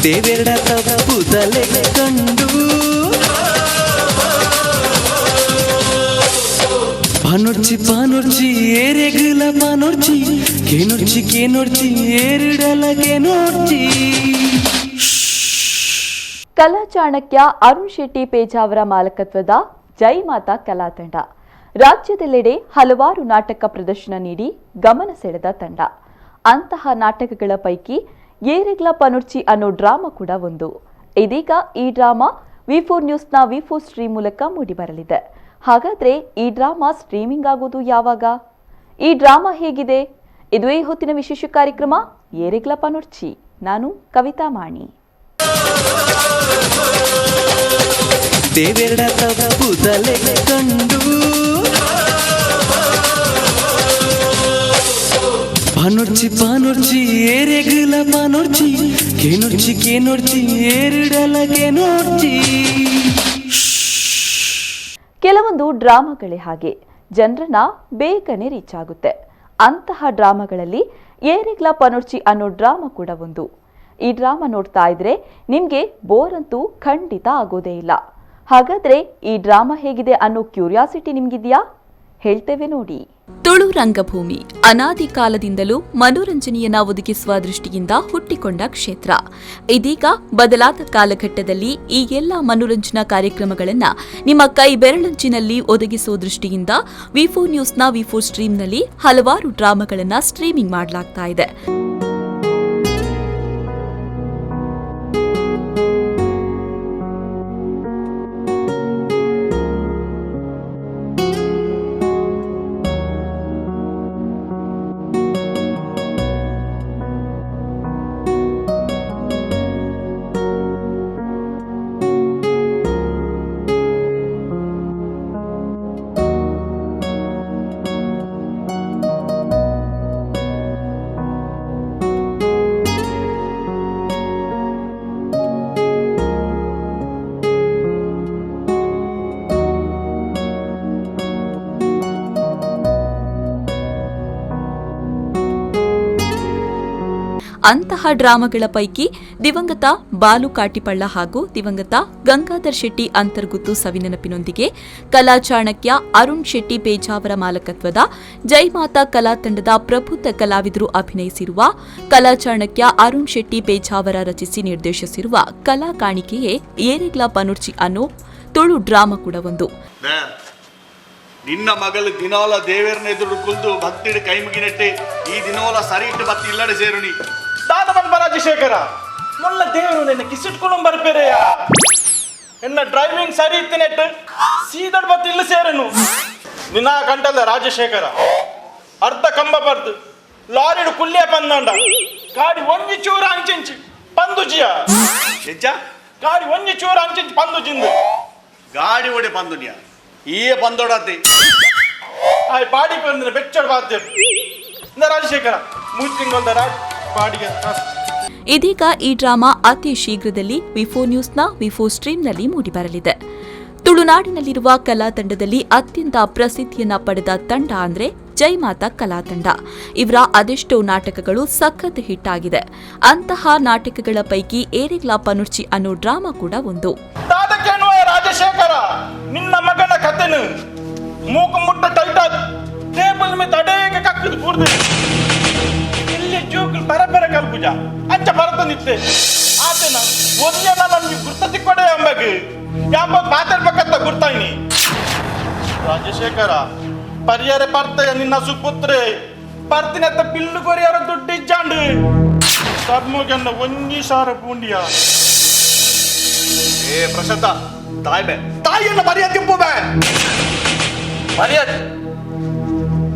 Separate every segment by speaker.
Speaker 1: ದೇವೆರಡ ತಪ್ಪುದಲೆ ಕಂಡು ಪಾನೊರ್ಚಿ ಏರೆಗಲ ಪಾನೊರ್ಚಿ ಕೇನೊರ್ಚಿ ಏರಿಡಲ ಕೇನೊರ್ಚಿ.
Speaker 2: ಕಲಾ ಚಾಣಕ್ಯ ಅರುಣ್ ಶೆಟ್ಟಿ ಪೇಜಾವರ ಮಾಲಕತ್ವದ ಜೈ ಮಾತಾ ಕಲಾ ತಂಡ ರಾಜ್ಯದೆಲ್ಲೆಡೆ ಹಲವಾರು ನಾಟಕ ಪ್ರದರ್ಶನ ನೀಡಿ ಗಮನ ಸೆಳೆದ ತಂಡ. ಅಂತಹ ನಾಟಕಗಳ ಪೈಕಿ ಏರೆಗ್ಲ ಪನುರ್ಚಿ ಅನ್ನೋ ಡ್ರಾಮಾ ಕೂಡ ಒಂದು. ಇದೀಗ ಈ ಡ್ರಾಮಾ ವಿ4 ನ್ಯೂಸ್ನ ವಿ4 ಸ್ಟ್ರೀಮ್ ಮೂಲಕ ಮೂಡಿಬರಲಿದೆ. ಹಾಗಾದ್ರೆ ಈ ಡ್ರಾಮಾ ಸ್ಟ್ರೀಮಿಂಗ್ ಆಗೋದು ಯಾವಾಗ? ಈ ಡ್ರಾಮಾ ಹೇಗಿದೆ? ಇದು ಈ ಹೊತ್ತಿನ ವಿಶೇಷ ಕಾರ್ಯಕ್ರಮ ಏರೆಗ್ಲ ಪನುರ್ಚಿ. ನಾನು ಕವಿತಾ ಮಾಣಿ.
Speaker 1: ದೇವೆರಡ ತಪ್ಪುದಲೆ ಕಂಡು ಪಾನೊರ್ಚಿ ಏರೆಗಲ ಪಾನೊರ್ಚಿ ಕೇನೊರ್ಚಿ ಏರಿಡಲ ಕೇನೊರ್ಚಿ.
Speaker 2: ಕೆಲವೊಂದು ಡ್ರಾಮಾಗಳೇ ಹಾಗೆ ಜನರನ್ನ ಬೇಗನೆ ರೀಚ್ ಆಗುತ್ತೆ. ಅಂತಹ ಡ್ರಾಮಾಗಳಲ್ಲಿ ಏರೆಗ್ಲ ಪನುರ್ಚಿ ಅನ್ನೋ ಡ್ರಾಮಾ ಕೂಡ ಒಂದು. ಈ ಡ್ರಾಮಾ ನೋಡ್ತಾ ಇದ್ರೆ ನಿಮ್ಗೆ ಬೋರ್ ಅಂತೂ ಖಂಡಿತ ಆಗೋದೇ ಇಲ್ಲ. ಹಾಗಾದ್ರೆ ಈ ಡ್ರಾಮಾ ಹೇಗಿದೆ ಅನ್ನೋ ಕ್ಯೂರಿಯಾಸಿಟಿ ನಿಮ್ಗಿದ್ಯಾ? ಹೇಳ್ತೇವೆ ನೋಡಿ. ತುಳು ರಂಗಭೂಮಿ ಅನಾದಿ ಕಾಲದಿಂದಲೂ ಮನೋರಂಜನೆಯನ್ನ ಒದಗಿಸುವ ದೃಷ್ಟಿಯಿಂದ ಹುಟ್ಟಿಕೊಂಡ ಕ್ಷೇತ್ರ. ಇದೀಗ ಬದಲಾದ ಕಾಲಘಟ್ಟದಲ್ಲಿ ಈ ಎಲ್ಲ ಮನೋರಂಜನಾ ಕಾರ್ಯಕ್ರಮಗಳನ್ನ ನಿಮ್ಮ ಕೈ ಬೆರಳಂಚಿನಲ್ಲಿ ಒದಗಿಸುವ ದೃಷ್ಟಿಯಿಂದ ವಿ4 ನ್ಯೂಸ್ನ ವಿ4 ಸ್ಟ್ರೀಮ್ನಲ್ಲಿ ಹಲವಾರು ಡ್ರಾಮಾಗಳನ್ನ ಸ್ಟ್ರೀಮಿಂಗ್ ಮಾಡಲಾಗ್ತಾ ಇದೆ. ಅಂತಹ ಡ್ರಾಮಾಗಳ ಪೈಕಿ ದಿವಂಗತ ಬಾಲು ಕಾಟಿಪಳ್ಳ ಹಾಗೂ ದಿವಂಗತ ಗಂಗಾಧರ್ ಶೆಟ್ಟಿ ಅಂತರ್ಗುತ್ತು ಸವಿನೆನಪಿನೊಂದಿಗೆ ಕಲಾ ಚಾಣಕ್ಯ ಅರುಣ್ ಶೆಟ್ಟಿ ಪೇಜಾವರ ಮಾಲಕತ್ವದ ಜೈ ಮಾತಾ ಕಲಾ ತಂಡದ ಪ್ರಬುದ್ಧ ಕಲಾವಿದರು ಅಭಿನಯಿಸಿರುವ ಕಲಾ ಚಾಣಕ್ಯ ಅರುಣ್ ಶೆಟ್ಟಿ ಪೇಜಾವರ ರಚಿಸಿ ನಿರ್ದೇಶಿಸಿರುವ ಕಲಾ ಕಾಣಿಕೆಯೇ ಏರೆಗ್ಲ ಪನುರ್ಚಿ ಅನ್ನೋ ತುಳು ಡ್ರಾಮಾ ಕೂಡ ಒಂದು.
Speaker 3: ನಿನ್ನ ಮಗಳು ದಿನೋಲ ದೇವರನ್ನ ಎದುರು ಕುಲ್ದು ಭಕ್ತಿಡ್ ಕೈ ಮುಗಿನೆಟ್ಟೆ ಈ ದಿನೋಲ ಸರಿ ಇಟ್ಟು ಬತ್ತಿ ಇಲ್ಲಡೆ ಸೇರುನಿ ದಾದವನ್ ರಾಜಶೇಖರ ಮೊಲ್ಲ ದೇವರು ನಿನ್ನ ಕಿಸಿಟ್ಕೊಂಡು ಬರ್ಬೇರೆಯ ಎನ್ನ ಡ್ರೈವಿಂಗ್ ಸರಿ ಇತ್ತಿನೆಟ್ಟು ಸೀದಡ್ ಬತ್ತಿ ಇಲ್ಲ ಸೇರನು ನಿನ್ನ ಕಂಟಲ್ಲ ರಾಜಶೇಖರ ಅರ್ಧ ಕಂಬ ಬರ್ದು ಲಾರಿಡು ಕುಲ್ಲೆ ಪಂದಂಡ ಗಾಡಿ ಒಂಜಿ ಚೂರ ಅಂಚಿಂಚಿ ಪಂದುಜಿಯ ಹೆಚ್ಚ ಗಾಡಿ ಒಂಜಿ ಚೂರ ಅಂಚಿಂಚಿ ಪಂದುಜಿಂದು ಗಾಡಿ ಓಡೆ ಪಂದುನಿಯ ಈ ಪಂದೋಡತಿ ಆಯ್ ಪಾಡಿ ಬಂದ್ರೆ ಬೆಚ್ಚಡ ಬಾದ್ಯರು ರಾಜಶೇಖರ ಮೂತಿಂಗೊಂದ ರಾಜ್ ಪಾಡಿಗೆ.
Speaker 2: ಇದೀಗ ಈ ಡ್ರಾಮಾ ಅತಿ ಶೀಘ್ರದಲ್ಲಿ ವಿ4 ನ್ಯೂಸ್ನ ವಿ4 ಸ್ಟ್ರೀಮ್ನಲ್ಲಿ ಮೂಡಿಬರಲಿದೆ. ತುಳುನಾಡಿನಲ್ಲಿರುವ ಕಲಾ ತಂಡದಲ್ಲಿ ಅತ್ಯಂತ ಪ್ರಸಿದ್ಧಿಯನ್ನ ಪಡೆದ ತಂಡ ಅಂದ್ರೆ ಜೈ ಮಾತಾ ಕಲಾ ತಂಡ. ಇವರ ಅದೆಷ್ಟೋ ನಾಟಕಗಳು ಸಖತ್ ಹಿಟ್ ಆಗಿದೆ. ಅಂತಹ ನಾಟಕಗಳ ಪೈಕಿ ಏರೆಗ್ಲ ಪನುರ್ಚಿ ಅನ್ನೋ ಡ್ರಾಮಾ ಕೂಡ ಒಂದು.
Speaker 3: ರಾಜಶೇಖರ ನಿನ್ನ ಮಗನ ಕಥೆನು ಮೂಕು ಮುಟ್ಟ ಟೈಟ್ ಟೇಬಲ್ ಮೇಲೆ ತಡೆಗೆ ಕಕ್ಕದು ಕೂರ್ದು ಇಲ್ಲಿ ಜೋಕಲ್ ಪರಪರ ಕಲ್ಪುಜ ಅಂಚ ಬರತ ನಿತ್ತೆ ಆತನ ಒಂದೇ ನನಗೆ ಗುರ್ತತಿ ಕೊಡೆ ಅಂಬಗೆ ಯಾವ ಮಾತಾಡ್ಬೇಕಂತ ಗುರ್ತಾಯಿನಿ ರಾಜಶೇಖರ ಪರಿಯಾರ ಪರ್ತಯ ನಿನ್ನ ಸುಪುತ್ರೆ ಪರ್ತಿನತ್ತ ಬಿಲ್ಲು ಕೊರಿಯಾರ ದುಡ್ಡಿಜ್ಜಾಂಡು ಸರ್ಮೋಗನ್ನ ಒಂಜಿ ಸಾರ ಪೂಂಡಿಯ ಏ ಪ್ರಶಾಂತ ತಾಯಿಯನ್ನ ಮರ್ಯಾದೆ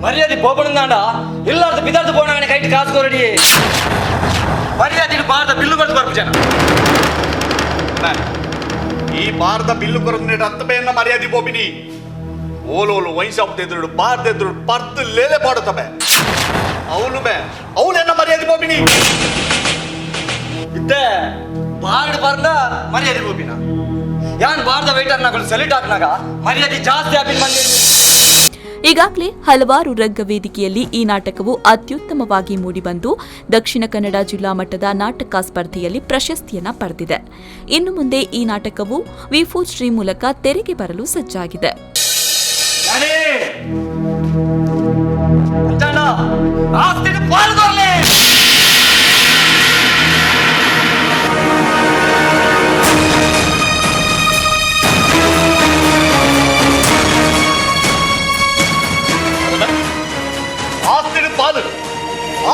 Speaker 4: மரியாதை போகணும்தாண்டா எல்லாரும் பிதார்த்து போனவனை கைட்டு காசு கோரடி மரியாதை பாரத பில்லு கொடுத்து பார்ப்புச்சான
Speaker 3: ಈ ಭಾರತ ಬಿಲ್ಲು ಕೊರದು ಹತ್ತಬೇಯನ್ನ ಮರ್ಯಾದೆ ಬೋಬಿನಿ ಓಲೋಲು ವೈಸಾಬ್ದೆದ್ರು ಬಾರ್ದೆದ್ರು ಪರ್ತು ಲೇಲೆ ಪಾಡುತ್ತವೆ ಅವನು ಬೇ ಅವಳೆನ್ನ ಮರ್ಯಾದೆ ಬೋಬಿನಿ
Speaker 4: ಇದ್ದೆ ಬಾರ್ಡ್ ಬರ್ದ ಮರ್ಯಾದೆ ಬೋಬಿನ ಯಾನ್ ಭಾರತ ವೇಟರ್ ನಾಗಳು ಸೆಲೆಕ್ಟ್ ಆಗ್ನಾಗ ಮರ್ಯಾದೆ ಜಾಸ್ತಿ ಆಗಿ ಬಂದಿದ್ದೀನಿ.
Speaker 2: ಈಗಾಗಲೇ ಹಲವಾರು ರಂಗವೇದಿಕೆಯಲ್ಲಿ ಈ ನಾಟಕವು ಅತ್ಯುತ್ತಮವಾಗಿ ಮೂಡಿಬಂದು ದಕ್ಷಿಣ ಕನ್ನಡ ಜಿಲ್ಲಾ ಮಟ್ಟದ ನಾಟಕ ಸ್ಪರ್ಧೆಯಲ್ಲಿ ಪ್ರಶಸ್ತಿಯನ್ನ ಪಡೆದಿದೆ. ಇನ್ನು ಮುಂದೆ ಈ ನಾಟಕವು ವಿ4 ಸ್ಟ್ರೀಮ್ ಮೂಲಕ ತೆರೆಗೆ ಬರಲು ಸಜ್ಜಾಗಿದೆ.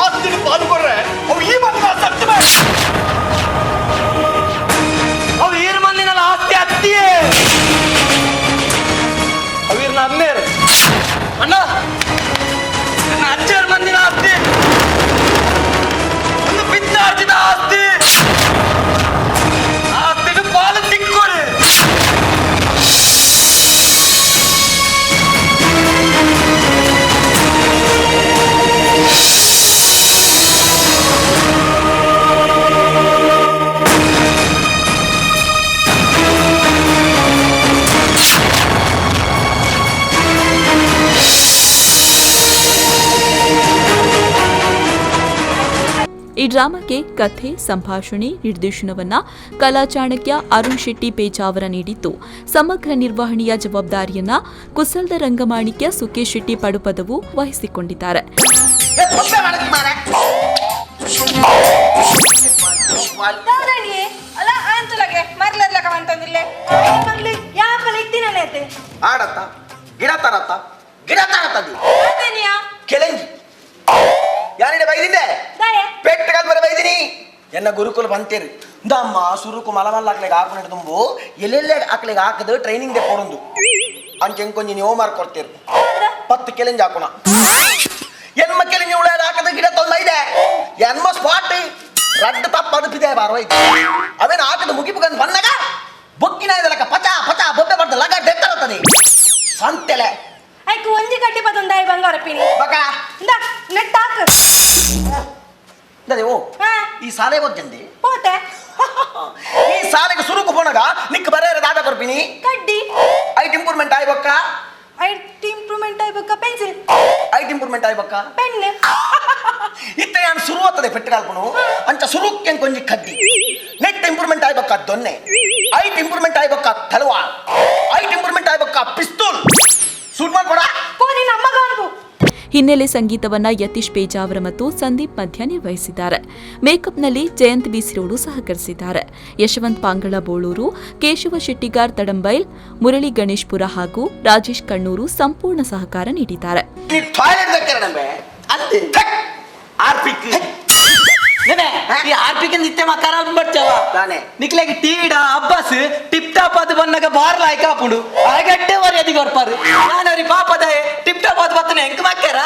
Speaker 3: ಆಸ್ತಿನ ಪಾಲು ಕೊಡ್ರೆ ಅವು ಈ ಮಂದಿನ ಸತ್ತು
Speaker 4: ಅವು ಈರ್ ಮಂದಿನಲ್ಲ ಆಸ್ತಿ ಹತ್ತಿಯೇ ಅವೀರ್ನ ಅಮ್ಮೇರು ಅಣ್ಣ ನನ್ನ ಅಜ್ಜರ ಮಂದಿನ ಆಸ್ತಿ ಒಂದು ಪಿತ್ತಾರ್ಜಿತ ಆಸ್ತಿ ಆಸ್ತಿನ ಪಾಲು ತಿಕ್ಕೊಡಿ.
Speaker 2: ಈ ಡ್ರಾಮಾಕ್ಕೆ ಕಥೆ, ಸಂಭಾಷಣೆ, ನಿರ್ದೇಶನವನ್ನ ಕಲಾ ಚಾಣಕ್ಯ ಅರುಣ್ ಶೆಟ್ಟಿ ಪೇಜಾವರ ನೀಡಿದ್ದು, ಸಮಗ್ರ ನಿರ್ವಹಣೆಯ ಜವಾಬ್ದಾರಿಯನ್ನ ಕುಸಲ್ದ ರಂಗಮಾಣಿಕ್ಯ ಸುಕೇಶ್ ಶೆಟ್ಟಿ ಪಡುಪದವು ವಹಿಸಿಕೊಂಡಿದ್ದಾರೆ.
Speaker 5: ಎನ್ನ ಗುರುಕುಲ ಬಂತೇರಿ ದಮ್ಮ ಸುರುಕು ಮಲಮಲ್ಲ ಹಾಕ್ಲಿಕ್ಕೆ ಹಾಕೊಂಡು ತುಂಬು ಎಲ್ಲೆಲ್ಲೇ ಹಾಕ್ಲಿಕ್ಕೆ ಹಾಕದು ಟ್ರೈನಿಂಗ್ ದೇ ಕೊಡೊಂದು ಅಂಚೆ ಕೊಂಚ ನೀವು ಮಾರ್ಕ್ ಕೊಡ್ತೀರಿ 10 ಕೆಲೆಂಜ್ ಹಾಕೋಣ ಎನ್ಮ ಕೆಲೆಂಜ್ ಉಳ ಹಾಕದ ಗಿಡ ತೊಂದ ಇದೆ ಎನ್ಮ ಸ್ಪಾಟ್ ರಡ್ಡು ತಪ್ಪದು ಬಿದೆ ಬಾರೋಯ್ತು ಅವೇನು ಹಾಕದ ಮುಗಿಪುಗಂದು ಬಂದಾಗ ಬೊಕ್ಕಿನ ಇದಲಕ ಪಚ ಪಚ ಬೊಬ್ಬೆ ಬರ್ದ ಲಗ ಡೆತ್ತರತದೆ ಸಂತೆಲೆ
Speaker 6: ಐಕು ಒಂಜಿ ಕಟ್ಟಿ ಪದೊಂದಾಯಿ ಬಂಗಾರ ಪಿನಿ
Speaker 5: ಬಕ
Speaker 6: ನೆಟ್ ಹಾಕ
Speaker 5: ಓ ಈ ಸಾಲೆ ಓದ್ಜಂದಿ
Speaker 6: ಹೋತೆ
Speaker 5: ಈ ಸಾಲೆಗೆ ಸುರುಕು ಪೋಣಗ ನಿಕ್ ಬರೇ ದಾದ ಕೊರ್ಪಿನಿ
Speaker 6: ಕಡ್ಡಿ
Speaker 5: ಐಟ್ ಇಂಪ್ರೂವ್ಮೆಂಟ್ ಆಯ್ಬಕ್ಕ
Speaker 6: ಐಟ್ ಇಂಪ್ರೂವ್ಮೆಂಟ್ ಆಯ್ಬಕ್ಕ ಪೆನ್ಸಿಲ್
Speaker 5: ಐಟ್ ಇಂಪ್ರೂವ್ಮೆಂಟ್ ಆಯ್ಬಕ್ಕ
Speaker 6: ಪೆನ್
Speaker 5: ಇತ್ತ ಯಾನ್ ಶುರು ಆಗ್ತದೆ ಪೆಟ್ಟಗಾಲ್ಪನು ಅಂಚ ಸುರುಕ್ಕೆ ಕೊಂಚ ಕಡ್ಡಿ ನೆಟ್ ಇಂಪ್ರೂವ್ಮೆಂಟ್ ಆಯ್ಬಕ್ಕ ದೊನ್ನೆ ಐಟ್ ಇಂಪ್ರೂವ್ಮೆಂಟ್ ಆಯ್ಬಕ್ಕ ತಲವಾರ್ ಐಟ್ ಇಂಪ್ರೂವ್ಮೆಂಟ್ ಆಯ್ಬಕ್ಕ ಪಿಸ್ತೂಲ್ ಶೂಟ್ ಮಾಡ್ಕೊಡ
Speaker 6: ಪೋನಿ ನಮ್ಮಗ ಅನ್ಬು.
Speaker 2: ಹಿನ್ನೆಲೆ ಸಂಗೀತವನ್ನ ಯತೀಶ್ ಪೇಜಾವರ ಮತ್ತು ಸಂದೀಪ್ ಮಧ್ಯ ನಿರ್ವಹಿಸಿದ್ದಾರೆ. ಮೇಕಪ್ನಲ್ಲಿ ಜಯಂತ್ ಬಿಸಿರೋಡು ಸಹಕರಿಸಿದ್ದಾರೆ. ಯಶವಂತ್ ಪಾಂಗಳ ಬೋಳೂರು, ಕೇಶವ ಶೆಟ್ಟಿಗಾರ್ ತಡಂಬೈಲ್, ಮುರಳಿ ಗಣೇಶ್ಪುರ ಹಾಗೂ ರಾಜೇಶ್ ಕಣ್ಣೂರು ಸಂಪೂರ್ಣ ಸಹಕಾರ ನೀಡಿದ್ದಾರೆ.
Speaker 4: టీవీడ అబ్బాస్ టిప్ టాప్ అది బన్నగ బార్ల ఐకాపుడు అరగట్టే వరి అది కొరపారు నానరి పాపదాయ టిప్ టాప్ అది బత్తనే ఎంక మక్కరా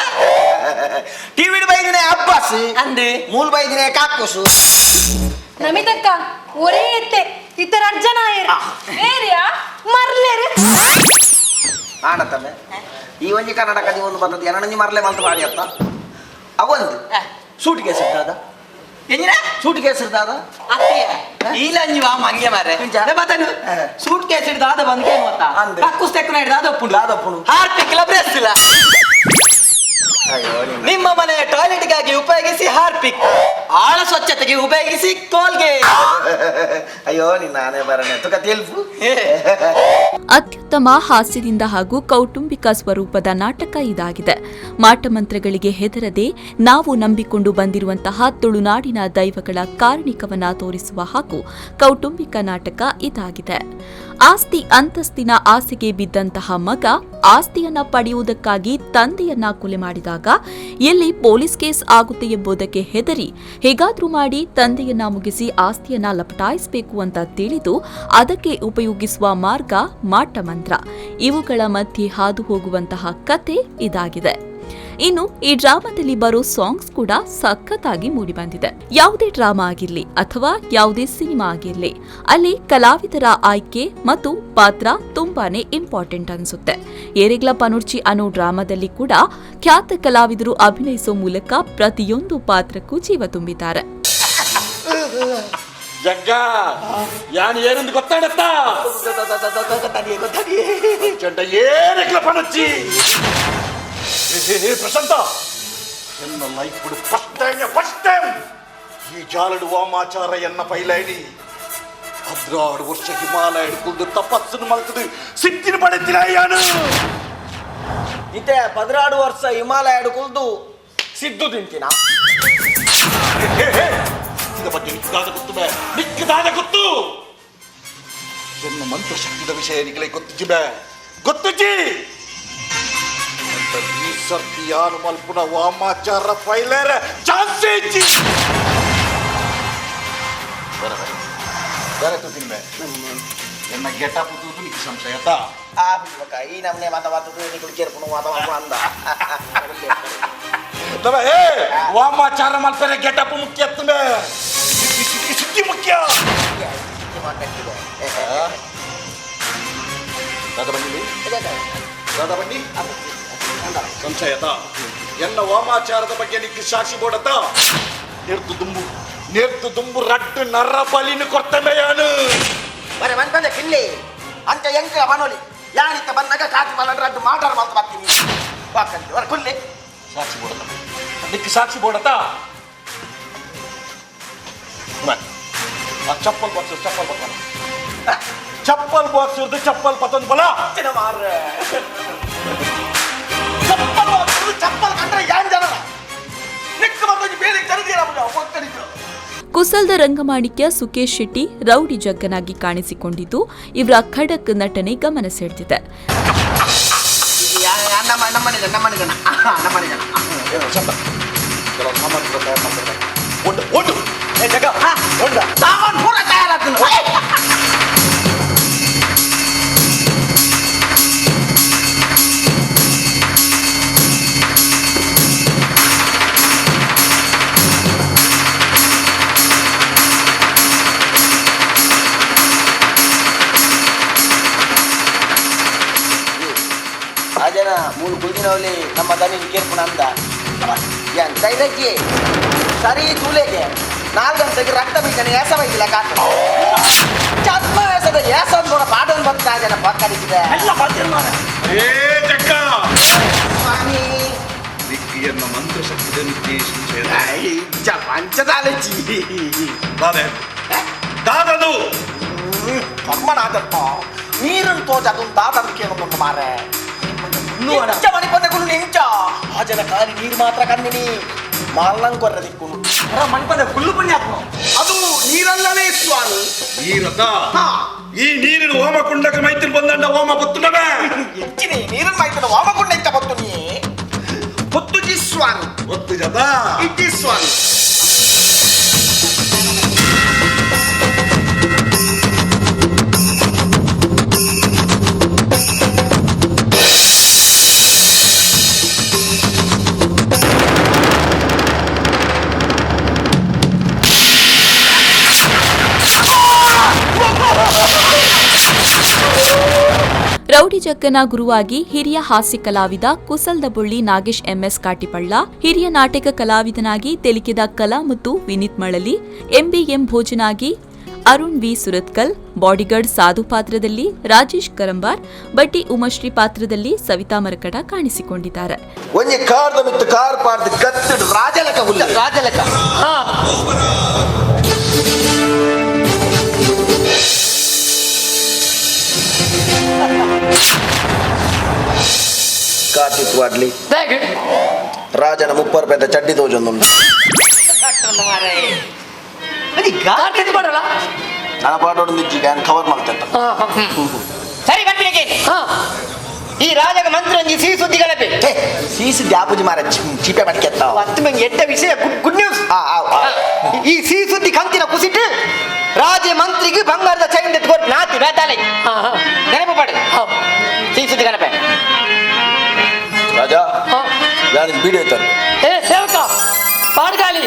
Speaker 5: ಟಿವಿಡ್ ಬೈದಿನೇ ಅಬ್ಬಾಸ್
Speaker 4: ಅಂದೆ
Speaker 5: ಮೂಲ್ ಬೈದಿನೇ ಕಾಕೋಸು
Speaker 6: ನಮಿತಕ್ಕ ಒರೇ ಎತ್ತೆ ಇತರ ಅರ್ಜನ ಏರಿಯಾ ಮರ್ಲೇರೆ
Speaker 5: ಆಡತ್ತಲ್ಲ ಈ ಒಂಜಿ ಕರ್ನಾಟಕದ ಒಂದು ಬರ್ತದೆ ಎರಡಂಜಿ ಮರ್ಲೆ ಮಲ್ತು ಮಾಡಿ ಅತ್ತ ಅವೊಂದು ಸೂಟ್ ಕೇಸ್ ಇರ್ತದ
Speaker 4: ಎಂಜಿನ
Speaker 5: ಸೂಟ್ ಕೇಸ್ ಇರ್ತದ
Speaker 4: ಅತ್ತಿಯ ಈಲಂಜಿ ವಾ ಮಂಗೆ ಮಾರೆ ಬತ್ತನು ಸೂಟ್ ಕೇಸ್ ಹಿಡಿದಾದ ಬಂದ್ಕೆ ಗೊತ್ತಾ
Speaker 5: ಅಂದೆ.
Speaker 4: ಕಕ್ಕುಸ್ ತೆಕ್ಕನ ಹಿಡಿದಾದ ಒಪ್ಪುಂಡು
Speaker 5: ದಾದಪ್ಪುನು
Speaker 4: ಹಾರ್ಪಿಕ್ಲ ಬ್ರೆಸ್ ಇಲ್ಲ
Speaker 5: ಅಯ್ಯೋ
Speaker 4: ನಿಮ್ಮ ಮನೆ ಟಾಯ್ಲೆಟ್ಗಾಗಿ ಉಪಯೋಗಿಸಿ ಹಾರ್ಪಿಕ್ ಆಳ ಸ್ವಚ್ಛತೆಗೆ ಉಪಯೋಗಿಸಿ ಕೋಲ್ಗೆ
Speaker 5: ಅಯ್ಯೋ ನೀನ್ ನಾನೇ ಬರನೆ ತುಕ ತೆಲ್ಪು
Speaker 2: ಅತ್ಯುತ್ತಮ ಹಾಸ್ಯದಿಂದ ಹಾಗೂ ಕೌಟುಂಬಿಕ ಸ್ವರೂಪದ ನಾಟಕ ಇದಾಗಿದೆ. ಮಾಟಮಂತ್ರಗಳಿಗೆ ಹೆದರದೆ ನಾವು ನಂಬಿಕೊಂಡು ಬಂದಿರುವಂತಹ ತುಳುನಾಡಿನ ದೈವಗಳ ಕಾರಣಿಕವನ್ನ ತೋರಿಸುವ ಹಾಗೂ ಕೌಟುಂಬಿಕ ನಾಟಕ ಇದಾಗಿದೆ. ಆಸ್ತಿ ಅಂತಸ್ತಿನ ಆಸೆಗೆ ಬಿದ್ದಂತಹ ಮಗ ಆಸ್ತಿಯನ್ನ ಪಡೆಯುವುದಕ್ಕಾಗಿ ತಂದೆಯನ್ನ ಕೊಲೆ ಮಾಡಿದಾಗ ಎಲ್ಲಿ ಪೊಲೀಸ್ ಕೇಸ್ ಆಗುತ್ತೆ ಎಂಬುದಕ್ಕೆ ಹೆದರಿ ಹೇಗಾದ್ರೂ ಮಾಡಿ ತಂದೆಯನ್ನ ಮುಗಿಸಿ ಆಸ್ತಿಯನ್ನ ಲಪಟಾಯಿಸಬೇಕು ಅಂತ ತಿಳಿದು ಅದಕ್ಕೆ ಉಪಯೋಗಿಸುವ ಮಾರ್ಗ ಮಾಟಮಂತ್ರ. ಇವುಗಳ ಮಧ್ಯೆ ಹಾದು ಹೋಗುವಂತಹ ಕತೆ ಇದಾಗಿದೆ. ಇನ್ನು ಈ ಡ್ರಾಮಾದಲ್ಲಿ ಬರೋ ಸಾಂಗ್ಸ್ ಕೂಡ ಸಖತ್ತಾಗಿ ಮೂಡಿಬಂದಿದೆ. ಯಾವುದೇ ಡ್ರಾಮಾ ಆಗಿರ್ಲಿ ಅಥವಾ ಯಾವುದೇ ಸಿನಿಮಾ ಆಗಿರ್ಲಿ, ಅಲ್ಲಿ ಕಲಾವಿದರ ಆಯ್ಕೆ ಮತ್ತು ಪಾತ್ರ ತುಂಬಾನೇ ಇಂಪಾರ್ಟೆಂಟ್ ಅನ್ಸುತ್ತೆ. ಏರೆಗ್ಲ ಪನುರ್ಚಿ ಅನ್ನೋ ಡ್ರಾಮಾದಲ್ಲಿ ಕೂಡ ಖ್ಯಾತ ಕಲಾವಿದರು ಅಭಿನಯಿಸೋ ಮೂಲಕ ಪ್ರತಿಯೊಂದು ಪಾತ್ರಕ್ಕೂ ಜೀವ ತುಂಬಿದ್ದಾರೆ.
Speaker 7: ಜಗ್ಗ ಯಾನ್ ಏನಂದು ಗೊತ್ತಾಡತ್ತಾ?
Speaker 5: ಗೊತ್ತಾಗಿ
Speaker 7: ಚಂಡ ಏನಕ್ಕೆ ಪಣಚ್ಚಿ
Speaker 3: ಪ್ರಶಾಂತ ಎನ್ನ ಲೈಫ್ ಫಸ್ಟ್ ಟೈಮ್ ಈ ಜಾಲಡು ವಾಮಾಚಾರ ಎನ್ನ ಪೈಲೈಡಿ 16 ವರ್ಷ ಹಿಮಾಲಯ ಹಿಡ್ಕೊಂಡು ತಪಸ್ಸನ್ನು ಮಲ್ತದು ಸಿಕ್ಕಿನ ಪಡೆತಿನ ಯಾನು
Speaker 5: ಇತ್ತೆ 16 ವರ್ಷ ಹಿಮಾಲಯ ಹಿಡ್ಕೊಂಡು ಸಿದ್ದು ತಿಂತೀನ
Speaker 3: ಇದ ಬಗ್ಗೆ ನಿಕ್ಕದಾದ ಗೊತ್ತು ಎನ್ನ ಮಂತ್ರಶಕ್ತಿದ ವಿಷಯ ನಿಗಲೇ ಗೊತ್ತಿಜ್ಜಿ ಈ ಸರ್ತಿ ಯಾರು ಮಲ್ಪುನ ವಾಮಾಚಾರ ಫೈಲರ್ ಜಾಸ್ತಿ ಇಜ್ಜಿ ಎನ್ನ ಗೆಟಪ್ ತೂತು ನಿಕ್ಕೆ ಸಂಶಯತ
Speaker 5: ಈ ನಮ್ನೆ ಮಾತಾಡ್ತದೆ ನೀ ಕೇರ್ಕೊಂಡು ಮಾತಾಡ ಅಂದ
Speaker 3: ವಾಮಾಚಾರ ಮಲ್ಪನೆ ಗೆಟಪ್ ಮುಖ್ಯ ಸುದ್ದಿ ಮುಖ್ಯ ದಾದ ಬನ್ನಿ ಸಂಶಯತ ಎನ್ನ ವಾಮಾಚಾರದ ಬಗ್ಗೆ ನಿಕ್ಕೆ ಸಾಕ್ಷಿ ಬೋಡತ ನೇರ್ತು ದುಂಬು ರಡ್ಡು ನರ ಬಲಿನ ಕೊಡ್ತಮೆ ಯಾನು
Speaker 5: ಬರೆ ಬಂದೆ ಕಿಲ್ಲಿ ಅಂತ ಎಂಕ ಮನೋಲಿ ಯಾನಿತ್ತ ಬಂದಾಗ ಕಾಟಿ ಮಲ್ಲಂದ್ರೆ ಅದು ಮಾತಾಡ ಮಾತು ಬರ್ತೀನಿ ಬಾಕಂತ ಬರ ಕುಲ್ಲಿ
Speaker 3: ಸಾಕ್ಷಿ ಬೋಡತ ನಿಕ್ಕೆ ಸಾಕ್ಷಿ ಬೋಡತ ಚಪ್ಪಲ್ ಬಾಕ್ಸ್ ಚಪ್ಪಲ್ ಬಾಕ್ಸ್ ಇರ್ದು ಚಪ್ಪಲ್ ಪತ್ತೊಂದು ಬಲ
Speaker 5: ಮಾರ ಚಪ್ಪಲ್ ಚಪ್ಪಲ್ ಕಂಡ್ರೆ ಯಾನ್ ಜನ ನಿಕ್ಕ ಬಂದು ಬೇರೆ ಕರೆದಿರ ಒಕ್ಕಡಿದ್ರು
Speaker 2: ಕುಸಲ್ದ ರಂಗಮಾಣಿಕ್ಯ ಸುಕೇಶ್ ಶೆಟ್ಟಿ ರೌಡಿ ಜಗ್ಗನಾಗಿ ಕಾಣಿಸಿಕೊಂಡಿದ್ದು ಇವರ ಖಡಕ್ ನಟನೆ ಗಮನ ಸೆಳೆದಿದೆ.
Speaker 5: ಜನ ಮೂರು ಕುಲ್ದಿನವಲ್ಲಿ ನಮ್ಮ ದನಿ ಕೇರ್ಪುಣ ಅಂದ ಎಂತೈದಕ್ಕೆ ಸರಿ ತೂಲೆಗೆ 4 ಗಂಟೆಗೆ ರಕ್ತ ಬೀಜನ ಏಸ ಬೈದಿಲ್ಲ ಕಾಕ ಚಸ್ಮ ಏಸದ ಏಸದ ನೋಡ ಪಾಠವನ್ನು ಬರ್ತಾ ಜನ ಪಕ್ಕಡಿಸಿದೆ
Speaker 3: ಎನ್ನ ಮಂತ್ರಶಕ್ತಿ
Speaker 5: ಪಂಚದಾಲಜಿ
Speaker 3: ದಾದದು
Speaker 5: ಕರ್ಮನಾದಪ್ಪ ನೀರನ್ನು ತೋಜ ಅದೊಂದು ದಾದನ್ನು ಕೇಳೋದು ಮಾರೆ ಮಣಿಪಂದ ನಿಂಚ ಆ ಜನ ಖಾಲಿ ನೀರು ಮಾತ್ರ ಕಣ್ಣಿನಿ ಮಾಲಂಕೊರ್ರ ದಿಕ್ಕುನು ಮಣಿಪಂದ ಫುಲ್ಲು ಪುಣ್ಯ ಅದು ನೀರಲ್ಲವೇ ಸ್ವಾಮಿ
Speaker 3: ನೀರದ ಈ ನೀರಿನ ಹೋಮ ಕುಂಡಕ್ಕೆ ಮೈತ್ರಿ ಬಂದಂಡ ಹೋಮ ಬತ್ತುನವೇ
Speaker 5: ಹೆಚ್ಚಿನ ನೀರಿನ ಮೈತ್ರಿ ಹೋಮ ಕುಂಡ ಇತ್ತ ಬತ್ತು ನೀ ಹೊತ್ತುಜಿ ಸ್ವಾಮಿ
Speaker 3: ಒತ್ತು ಜದ
Speaker 5: ಇಜ್ಜಿ ಸ್ವಾಮಿ
Speaker 2: ರೌಡಿ ಜಗ್ಗನ ಗುರುವಾಗಿ ಹಿರಿಯ ಹಾಸ್ಯ ಕಲಾವಿದ ಕುಸಲ್ದಬುಳ್ಳಿ ನಾಗೇಶ್ ಎಂಎಸ್ ಕಾಟಿಪಳ್ಳ, ಹಿರಿಯ ನಾಟಕ ಕಲಾವಿದನಾಗಿ ತೆಲಿಕೆದ ಕಲಾ ಮತ್ತು ವಿನೀತ್ ಮಳಲಿ, ಎಂಬಿಎಂ ಭೋಜನಾಗಿ ಅರುಣ್ ವಿ ಸುರತ್ಕಲ್, ಬಾಡಿಗಾರ್ಡ್ ಸಾಧು ಪಾತ್ರದಲ್ಲಿ ರಾಜೇಶ್ ಕರಂಬಾರ್, ಬಡ್ಡಿ ಉಮಶ್ರೀ ಪಾತ್ರದಲ್ಲಿ ಸವಿತಾ ಮರಕಡ ಕಾಣಿಸಿಕೊಂಡಿದ್ದಾರೆ.
Speaker 5: ಒಂಜಿ ಕಾರ್ದ ಮಿತ್ತು ಕಾರ್ ಪಾರ್ದ ಗತ್ತಡು ರಾಜಲಕ ಹುಲ್ಲ ರಾಜಲಕ ಕಾತಿತ್ತು ವಾಡ್ಲಿ ರಾಜನ 30 ರೂಪಾಯಿ ಚಡ್ಡಿ ತೋಜೊಂದು ನನ್ನ ಪಾಟೋಡು ನಿಜ್ಜಿ ನಾನು ಕವರ್ ಮಾಡ್ತೇನೆ
Speaker 8: ಸರಿ ಬನ್ನಿಗೆ ಈ ರಾಜಗ ಮಂತ್ರ ಒಂಜಿ ಸಿಹಿ ಸುದ್ದಿ ಗಲಪೆ
Speaker 5: ಸಿಹಿ ಸುದ್ದಿ ಆಪುಜಿ ಮಾರ ಚೀಪೆ ಮಡಿಕೆತ್ತ
Speaker 8: ಹತ್ತು ಮಂಗೆ ಎಡ್ಡ ವಿಷಯ ಗುಡ್ ನ್ಯೂಸ್ ಈ ಸಿಹಿ ಸುದ್ದಿ ಕಂತಿನ ಕುಸಿಟ್ಟು ರಾಜ ಮಂತ್ರಿಗೆ ಬಂಗಾರದ ಚೈನ್ ಎತ್ಕೊಟ್ಟು ನಾತಿ ಬೇತಾಲೆ ನೆನಪು ಪಡೆ ಸಿಹಿ ಸುದ್ದಿ ಗಲಪೆ
Speaker 5: ರಾಜ ನಾನು ಬೀಡಿ ಹೋಯ್ತಾನೆ
Speaker 8: ಏ ಸೇವಕ ಪಾಡ್ಗಾಲಿ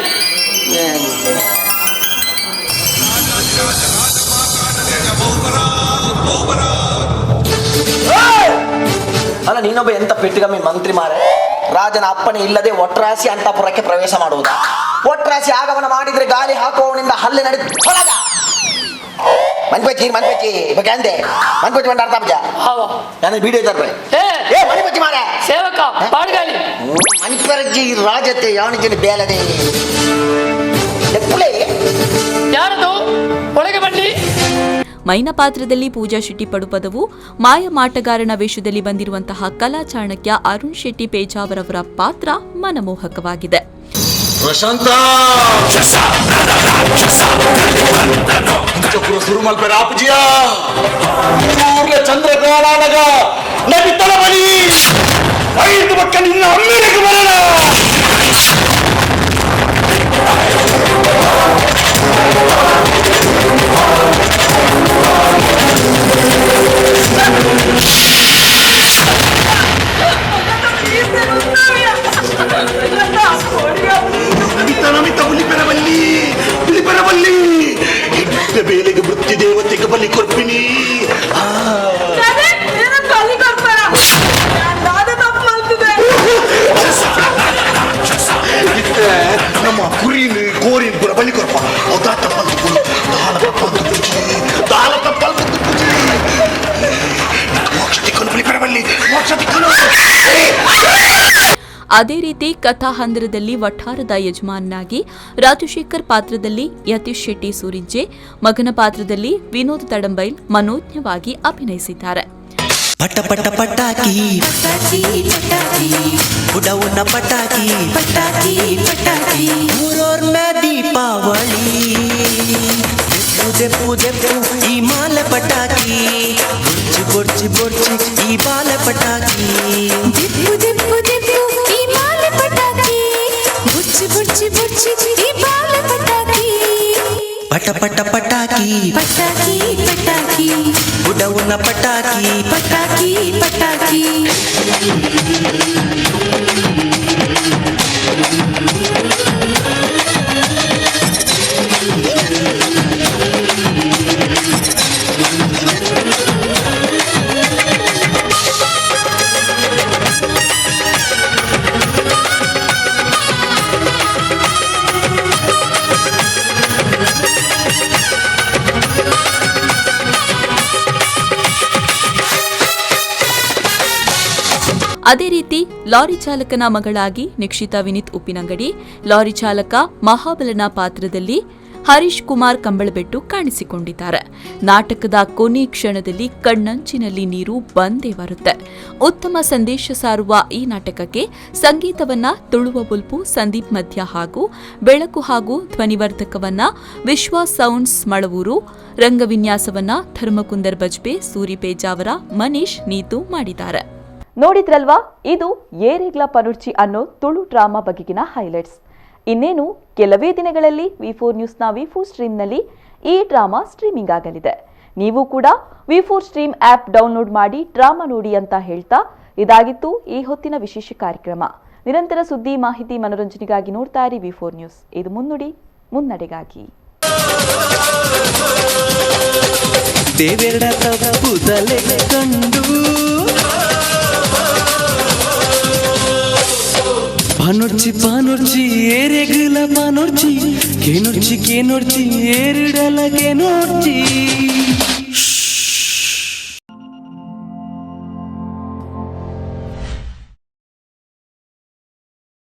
Speaker 5: ಅಲ್ಲ ನೀನೊಬ್ಬ ಎಂತ ಪೆಟ್ಟಿಗಮ್ಮಿ ಮಂತ್ರಿ ಮಾರೆ ರಾಜನ ಅಪ್ಪಣೆ ಇಲ್ಲದೆ ಒಟ್ರಾಸಿ ಅಂತಪುರಕ್ಕೆ ಪ್ರವೇಶ ಮಾಡುವುದು ಒಟ್ರಾಸಿ ಆಗಮನ ಮಾಡಿದ್ರೆ ಗಾಳಿ ಹಾಕುವವನಿಂದ ಹಲ್ಲೆ ನಡೆದು ಹೊಲಗ ಮನ್ಪಚ್ಚಿ ಬೇಕಂದೆ ಮನ್ಪಚ್ಚಿ ಬಂಡ ಅರ್ಥ ನಾನು ಬೀಡಿ ಹೋಯ್ತಾರೆ ಏ ಮಣಿಪಚ್ಚಿ ಮಾರೆ
Speaker 8: ಸೇವಕ ಪಾಡ್ಗಾಲಿ ಐಶ್ವರ್ಯ ರಾಜತೆ ಯಾಣಿಜನ ಬೇಲದೆ
Speaker 7: ಯಾರದು ಒಳಗೆ ಬನ್ನಿ.
Speaker 2: ಮೈನ ಪಾತ್ರದಲ್ಲಿ ಪೂಜಾ ಶೆಟ್ಟಿ ಪಡುಪದವು, ಮಾಯ ಮಾಟಗಾರನ ವೇಷದಲ್ಲಿ ಬಂದಿರುವಂತಹ ಕಲಾ ಚಾಣಕ್ಯ ಅರುಣ್ ಶೆಟ್ಟಿ ಪೇಜಾವರ್ ಅವರ ಪಾತ್ರ ಮನಮೋಹಕವಾಗಿದೆ.
Speaker 7: ಪ್ರಶಾಂತ ಶುರು ಮಲ್ಪೇರ ಆಪುಜಿಯ ಚಂದ್ರಗ್ರಹಣಾಗ ನಬಿತ್ತಲ ಬಲಿ 5 ಪಕ್ಕ ನಿನ್ನ ಅಮ್ಮಿಗೆ ಬರೋಣ. ಬೇಲೆಗೆ ವೃತ್ತಿ ದೇವತೆಗೆ ಬಲಿ ಕೊರ್ಪಿನಿ. ನಮ್ಮ ಕುರಿನ ಕೋರಿನ ಪುರ ಬಲಿ ಕೊರ್ಪ ಅದಾತ ಪಲ್ತು ದಾಲ ಪಲ್ತು ಪೂಜಿ ಮೋಕ್ಷ ತಿಕ್ಕೊಂಡು ಬಲಿ ಬರಬಲ್ಲಿ ಮೋಕ್ಷ ತಿಕ್ಕೊಂಡು.
Speaker 2: ಅದೇ ರೀತಿ ಕಥಾಹಂದರದಲ್ಲಿ ವಠಾರದ ಯಜಮಾನನಾಗಿ ರಾಜಶೇಖರ್ ಪಾತ್ರದಲ್ಲಿ ಯತೀಶ್ ಶೆಟ್ಟಿ ಸೂರಿಂಜೆ, ಮಗನ ಪಾತ್ರದಲ್ಲಿ ವಿನೋದ್ ತಡಂಬೈಲ್ ಮನೋಜ್ಞವಾಗಿ ಅಭಿನಯಿಸಿದ್ದಾರೆ.
Speaker 1: ಪಟ ಪಟ ಪಟಾಕಿ ಪಟಾಕಿ ಪಟಾಕಿ ಉಡವುನ ಪಟಾಕಿ ಪಟಾಕಿ ಪಟಾಕಿ ಊರೋರ್ನ ದೀಪಾವಳಿ ದೆಪ್ಪು ದೆಪ್ಪು ಈ ಮಾಲೆ ಪಟಾಕಿ ಬೊರ್ಚಿ ಬೊರ್ಚಿ ಬೊರ್ಚಿ ಈ ಬಾಲೆ ಪಟಾಕಿ
Speaker 9: ದಿಪ್ಪು ದಿಪ್ಪು ದಿಪ್ಪು ಈ ಮಾಲೆ ಪಟಾಕಿ ಬುಚ್ಚಿ ಬುಚ್ಚಿ ಬುಚ್ಚಿ ಈ ಬಾಲೆ ಪಟಾಕಿ
Speaker 1: ಪಟ ಪಟ ಪಟಾಕಿ
Speaker 9: ಪಟಾಕಿ ಪಟಾಕಿ
Speaker 1: ಉಡವುನ ಪಟಾಕಿ
Speaker 9: ಪಟಾಕಿ ಪಟಾಕಿ
Speaker 2: ಅದೇ ರೀತಿ ಲಾರಿ ಚಾಲಕನ ಮಗಳಾಗಿ ನಿಕ್ಷಿತಾ ವಿನೀತ್ ಉಪ್ಪಿನಂಗಡಿ, ಲಾರಿ ಚಾಲಕ ಮಹಾಬಲನ ಪಾತ್ರದಲ್ಲಿ ಹರೀಶ್ ಕುಮಾರ್ ಕಂಬಳಬೆಟ್ಟು ಕಾಣಿಸಿಕೊಂಡಿದ್ದಾರೆ. ನಾಟಕದ ಕೊನೆ ಕ್ಷಣದಲ್ಲಿ ಕಣ್ಣಂಚಿನಲ್ಲಿ ನೀರು ಬಂದೇ ಬರುತ್ತೆ. ಉತ್ತಮ ಸಂದೇಶ ಸಾರುವ ಈ ನಾಟಕಕ್ಕೆ ಸಂಗೀತವನ್ನ ತುಳುವ ಬುಲ್ಪು ಸಂದೀಪ್ ಮಧ್ಯ ಹಾಗೂ ಬೆಳಕು ಹಾಗೂ ಧ್ವನಿವರ್ಧಕವನ್ನ ವಿಶ್ವ ಸೌಂಡ್ಸ್ ಮಳವೂರು, ರಂಗವಿನ್ಯಾಸವನ್ನ ಧರ್ಮಕುಂದರ್ ಬಜ್ಪೆ, ಸೂರಿ ಪೇಜಾವರ, ಮನೀಶ್ ನೀತು ಮಾಡಿದ್ದಾರೆ. ನೋಡಿದ್ರಲ್ವಾ, ಇದು ಏರೆಗ್ಲ ಪನುರ್ಚಿ ಅನ್ನೋ ತುಳು ಡ್ರಾಮಾ ಬಗೆಗಿನ ಹೈಲೈಟ್ಸ್. ಇನ್ನೇನು ಕೆಲವೇ ದಿನಗಳಲ್ಲಿ ವಿ4 ನ್ಯೂಸ್ನ ವಿ4 ಸ್ಟ್ರೀಮ್ನಲ್ಲಿ ಈ ಡ್ರಾಮಾ ಸ್ಟ್ರೀಮಿಂಗ್ ಆಗಲಿದೆ. ನೀವು ಕೂಡ ವಿ4 ಸ್ಟ್ರೀಮ್ ಆಪ್ ಡೌನ್ಲೋಡ್ ಮಾಡಿ ಡ್ರಾಮಾ ನೋಡಿ ಅಂತ ಹೇಳ್ತಾ ಇದಾಗಿತ್ತು ಈ ಹೊತ್ತಿನ ವಿಶೇಷ ಕಾರ್ಯಕ್ರಮ. ನಿರಂತರ ಸುದ್ದಿ, ಮಾಹಿತಿ, ಮನೋರಂಜನೆಗಾಗಿ ನೋಡ್ತಾ ಇರಿ ವಿ4 ನ್ಯೂಸ್. ಇದು ಮುನ್ನುಡಿ, ಮುನ್ನಡೆಗಾಗಿ.
Speaker 1: ದೇವೆರಡ ತಪ್ಪುದಲೆ ಕಂಡು ಪಾನೊರ್ಚಿ ಪಾನೊರ್ಚಿ ಏರೆಗ್ಲ ಪಾನೊರ್ಚಿ ಕೇನೊರ್ಚಿ ಕೇನೊರ್ಚಿ ಏರಿಡಲ ಕೇನೊರ್ಚಿ